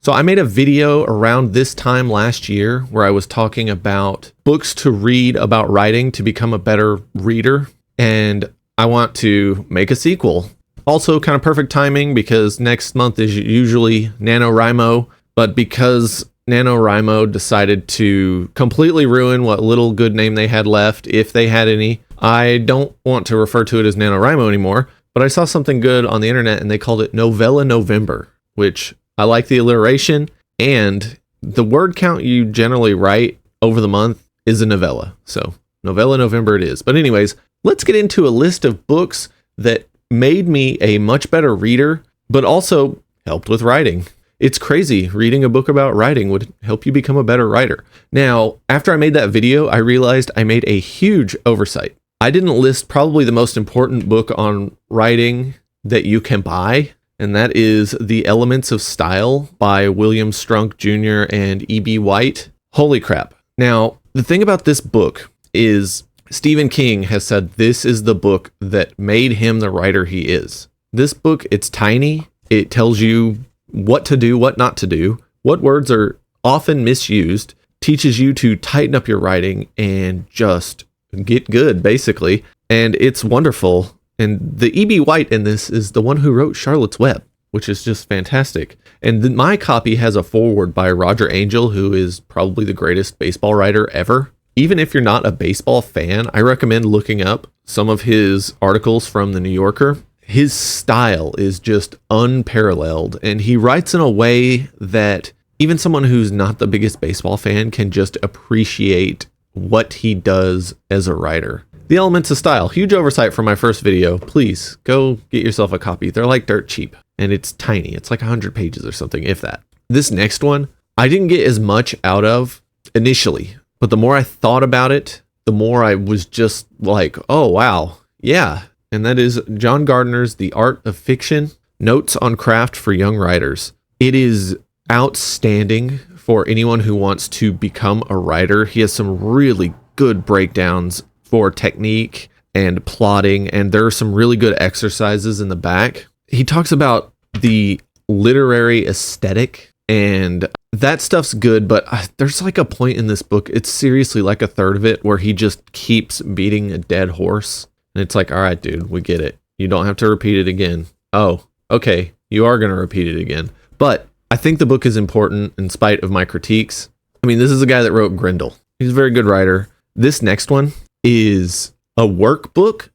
So I made a video around this time last year where I was talking about books to read about writing to become a better reader. And I want to make a sequel. Also kind of perfect timing because next month is usually NaNoWriMo. But because NaNoWriMo decided to completely ruin what little good name they had left, if they had any, I don't want to refer to it as NaNoWriMo anymore. But I saw something good on the internet and they called it Novella November, which I like the alliteration, and the word count you generally write over the month is a novella. So Novella November it is. But anyways, let's get into a list of books that made me a much better reader, but also helped with writing. It's crazy. Reading a book about writing would help you become a better writer. Now, after I made that video, I realized I made a huge oversight. I didn't list probably the most important book on writing that you can buy, and that is The Elements of Style by William Strunk Jr. and E.B. White. Holy crap. Now, the thing about this book is Stephen King has said this is the book that made him the writer he is. This book, it's tiny. It tells you what to do, what not to do, what words are often misused, teaches you to tighten up your writing and just get good, basically. And it's wonderful. And the E.B. White in this is the one who wrote Charlotte's Web, which is just fantastic. And my copy has a foreword by Roger Angell, who is probably the greatest baseball writer ever. Even if you're not a baseball fan, I recommend looking up some of his articles from the New Yorker. His style is just unparalleled, and he writes in a way that even someone who's not the biggest baseball fan can just appreciate what he does as a writer. The Elements of Style, huge oversight from my first video. Please go get yourself a copy. They're like dirt cheap, and it's tiny. It's like 100 pages or something, if that. This next one, I didn't get as much out of initially, but the more I thought about it, the more I was just like, oh, wow, yeah. And that is John Gardner's The Art of Fiction, Notes on Craft for Young Writers. It is outstanding for anyone who wants to become a writer. He has some really good breakdowns for technique and plotting, and there are some really good exercises in the back. He talks about the literary aesthetic, and that stuff's good, but there's like a point in this book, it's seriously like a third of it, where he just keeps beating a dead horse. And it's like, all right, dude, we get it. You don't have to repeat it again. Oh, okay, you are going to repeat it again. But I think the book is important in spite of my critiques. I mean, this is a guy that wrote Grendel. He's a very good writer. This next one is a workbook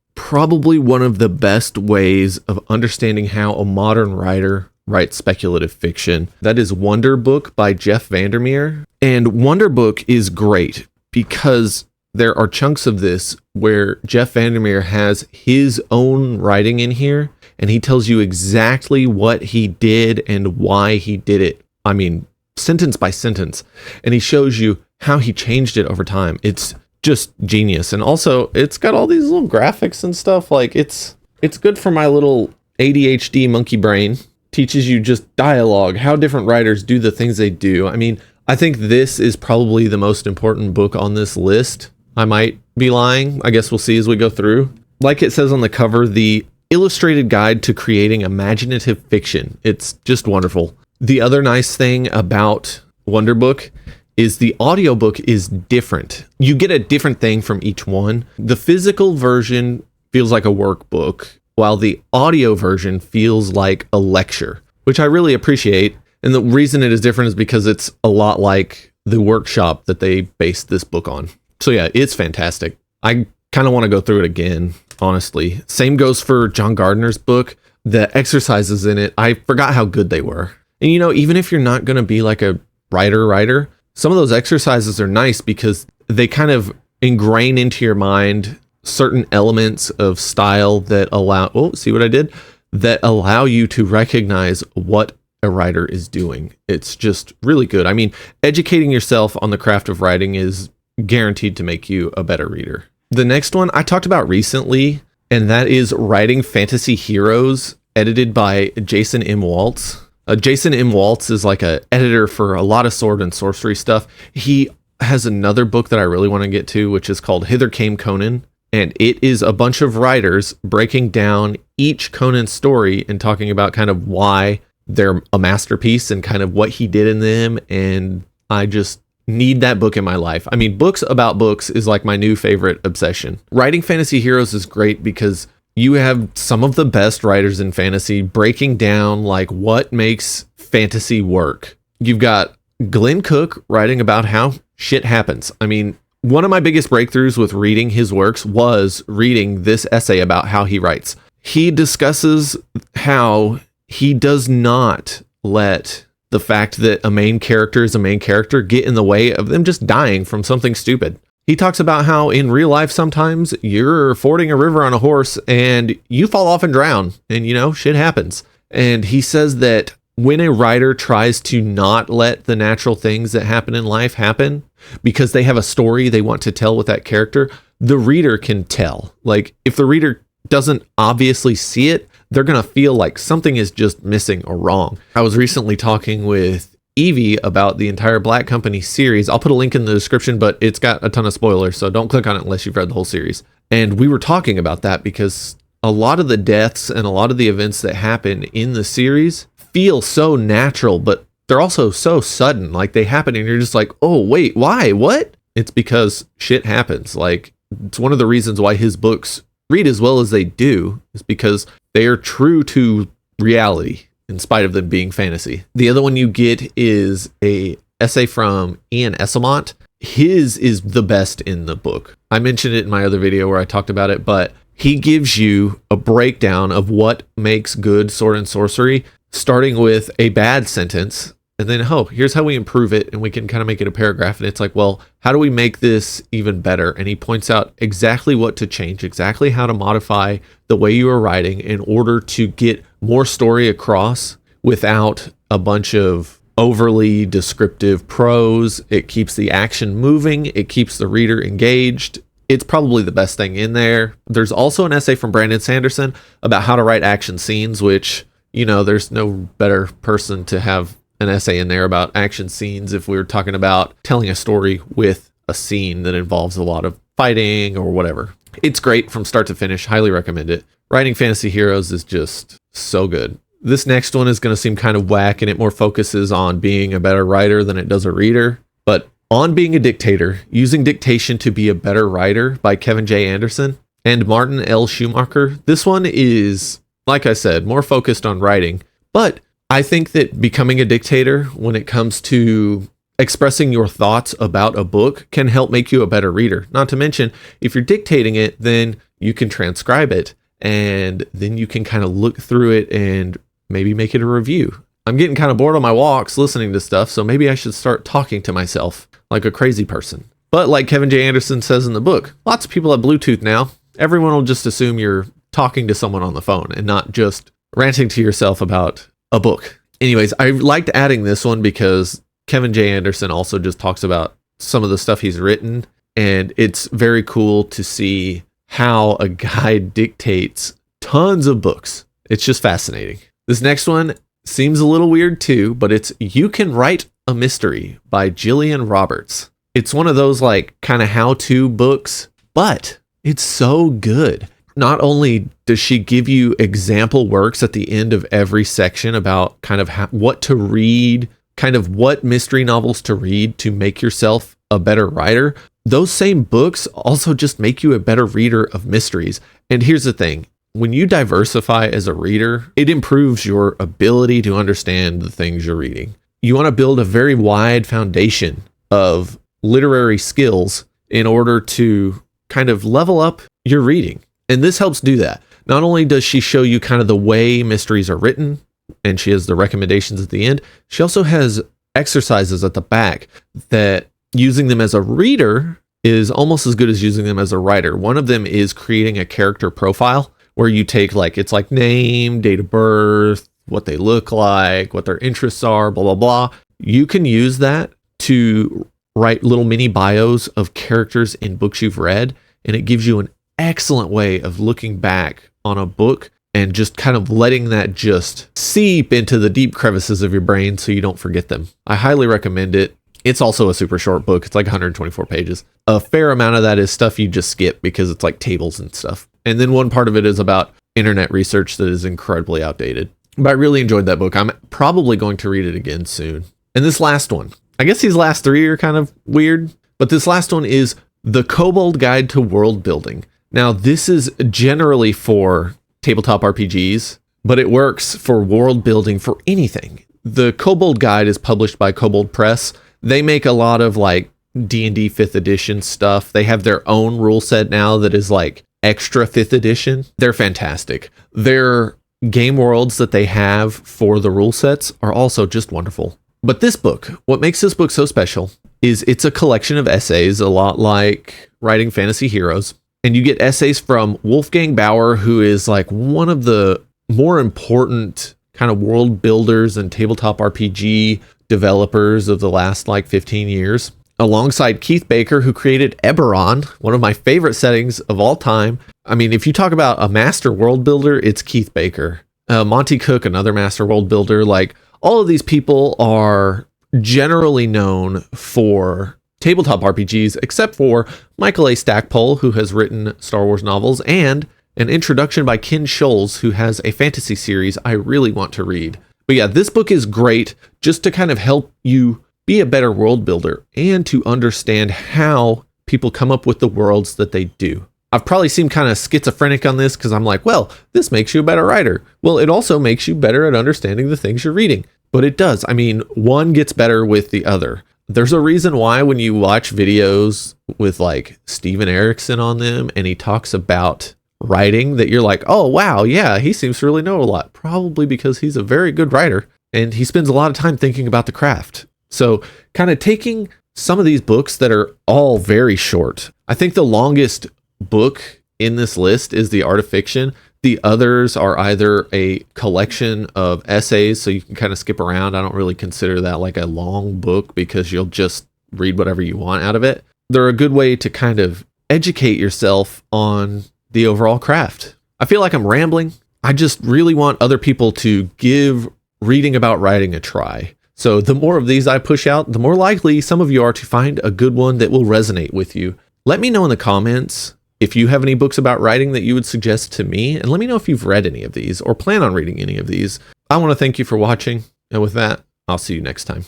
/ probably one of the best ways of understanding how a modern writer writes speculative fiction. That is Wonderbook by Jeff Vandermeer. And Wonderbook is great because there are chunks of this where Jeff Vandermeer has his own writing in here, and he tells you exactly what he did and why he did it. I mean, sentence by sentence. And he shows you how he changed it over time. It's just genius. And also, it's got all these little graphics and stuff. Like, it's good for my little ADHD monkey brain. Teaches you just dialogue, how different writers do the things they do. I mean, I think this is probably the most important book on this list. I might be lying. I guess we'll see as we go through. Like it says on the cover, the illustrated guide to creating imaginative fiction. It's just wonderful. The other nice thing about Wonderbook is the audiobook is different. You get a different thing from each one. The physical version feels like a workbook, while the audio version feels like a lecture, which I really appreciate. And the reason it is different is because it's a lot like the workshop that they based this book on. So yeah, it's fantastic. I kind of want to go through it again, honestly. Same goes for John Gardner's book. The exercises in it, I forgot how good they were. And you know, even if you're not going to be like a writer, some of those exercises are nice because they kind of ingrain into your mind certain elements of style that allow, see what I did? That allow you to recognize what a writer is doing. It's just really good. I mean, educating yourself on the craft of writing is guaranteed to make you a better reader. The next one I talked about recently, and that is Writing Fantasy Heroes, edited by Jason M. Waltz. Jason M. Waltz is like a editor for a lot of sword and sorcery stuff. He has another book that I really want to get to, which is called Hither Came Conan. And it is a bunch of writers breaking down each Conan story and talking about kind of why they're a masterpiece and kind of what he did in them. And I just need that book in my life. I mean, books about books is like my new favorite obsession. Writing fantasy heroes is great because you have some of the best writers in fantasy breaking down like what makes fantasy work. You've got Glenn Cook writing about how shit happens. I mean, one of my biggest breakthroughs with reading his works was reading this essay about how he writes. He discusses how he does not let the fact that a main character is a main character get in the way of them just dying from something stupid. He talks about how in real life sometimes you're fording a river on a horse and you fall off and drown, and shit happens. And he says that when a writer tries to not let the natural things that happen in life happen because they have a story they want to tell with that character, the reader can tell. Like, if the reader doesn't obviously see it, they're going to feel like something is just missing or wrong. I was recently talking with Evie about the entire Black Company series. I'll put a link in the description, but it's got a ton of spoilers, so don't click on it unless you've read the whole series. And we were talking about that because a lot of the deaths and a lot of the events that happen in the series feel so natural, but they're also so sudden. Like, they happen and you're just like, oh, wait, why? What? It's because shit happens. Like, it's one of the reasons why his books read as well as they do is because they are true to reality in spite of them being fantasy. The other one you get is a essay from Ian Esselmont. His is the best in the book. I mentioned it in my other video where I talked about it, but he gives you a breakdown of what makes good sword and sorcery, starting with a bad sentence, and then, here's how we improve it, and we can kind of make it a paragraph. And it's like, well, how do we make this even better? And he points out exactly what to change, exactly how to modify the way you are writing in order to get more story across without a bunch of overly descriptive prose. It keeps the action moving. It keeps the reader engaged. It's probably the best thing in there. There's also an essay from Brandon Sanderson about how to write action scenes, which, there's no better person to have an essay in there about action scenes if we were talking about telling a story with a scene that involves a lot of fighting or whatever. It's great from start to finish. Highly recommend it. Writing fantasy heroes is just so good. This next one is going to seem kind of whack, and it more focuses on being a better writer than it does a reader. But On Being a Dictator, Using Dictation to Be a Better Writer by Kevin J. Anderson and Martin L. Schumacher. This one is, like I said, more focused on writing, but I think that becoming a dictator when it comes to expressing your thoughts about a book can help make you a better reader. Not to mention, if you're dictating it, then you can transcribe it and then you can kind of look through it and maybe make it a review. I'm getting kind of bored on my walks listening to stuff, so maybe I should start talking to myself like a crazy person. But like Kevin J. Anderson says in the book, lots of people have Bluetooth now. Everyone will just assume you're talking to someone on the phone and not just ranting to yourself about a book. Anyways, I liked adding this one because Kevin J. Anderson also just talks about some of the stuff he's written, and it's very cool to see how a guy dictates tons of books. It's just fascinating. This next one seems a little weird too, but it's You Can Write a Mystery by Jillian Roberts. It's one of those like kind of how-to books, but it's so good. Not only does she give you example works at the end of every section about kind of what to read, kind of what mystery novels to read to make yourself a better writer, those same books also just make you a better reader of mysteries. And here's the thing. When you diversify as a reader, it improves your ability to understand the things you're reading. You want to build a very wide foundation of literary skills in order to kind of level up your reading. And this helps do that. Not only does she show you kind of the way mysteries are written, and she has the recommendations at the end, she also has exercises at the back that using them as a reader is almost as good as using them as a writer. One of them is creating a character profile where you take it's like name, date of birth, what they look like, what their interests are, blah, blah, blah. You can use that to write little mini bios of characters in books you've read, and it gives you an excellent way of looking back on a book and just kind of letting that just seep into the deep crevices of your brain so you don't forget them. I highly recommend it. It's also a super short book. It's like 124 pages. A fair amount of that is stuff you just skip because it's like tables and stuff. And then one part of it is about internet research that is incredibly outdated. But I really enjoyed that book. I'm probably going to read it again soon. And this last one, I guess these last three are kind of weird, but this last one is The Cobalt Guide to World Building. Now, this is generally for tabletop RPGs, but it works for world building for anything. The Cobalt Guide is published by Cobalt Press. They make a lot of like D&D 5th edition stuff. They have their own rule set now that is like extra 5th edition. They're fantastic. Their game worlds that they have for the rule sets are also just wonderful. But this book, what makes this book so special is it's a collection of essays, a lot like Writing Fantasy Heroes. And you get essays from Wolfgang Bauer, who is like one of the more important kind of world builders and tabletop RPG developers of the last like 15 years, alongside Keith Baker, who created Eberron, one of my favorite settings of all time. I mean, if you talk about a master world builder, it's Keith Baker. Monty Cook, another master world builder. Like, all of these people are generally known for tabletop RPGs, except for Michael A. Stackpole, who has written Star Wars novels, and an introduction by Ken Scholes, who has a fantasy series I really want to read. But yeah, this book is great just to kind of help you be a better world builder and to understand how people come up with the worlds that they do. I've probably seemed kind of schizophrenic on this because I'm like, well, this makes you a better writer. Well, it also makes you better at understanding the things you're reading. But it does. I mean, one gets better with the other. There's a reason why when you watch videos with like Steven Erickson on them and he talks about writing that you're like, oh, wow, yeah, he seems to really know a lot. Probably because he's a very good writer and he spends a lot of time thinking about the craft. So kind of taking some of these books that are all very short. I think the longest book in this list is The Art of Fiction. The others are either a collection of essays, so you can kind of skip around. I don't really consider that like a long book because you'll just read whatever you want out of it. They're a good way to kind of educate yourself on the overall craft. I feel like I'm rambling. I just really want other people to give reading about writing a try. So the more of these I push out, the more likely some of you are to find a good one that will resonate with you. Let me know in the comments if you have any books about writing that you would suggest to me, and let me know if you've read any of these or plan on reading any of these. I want to thank you for watching, and with that, I'll see you next time.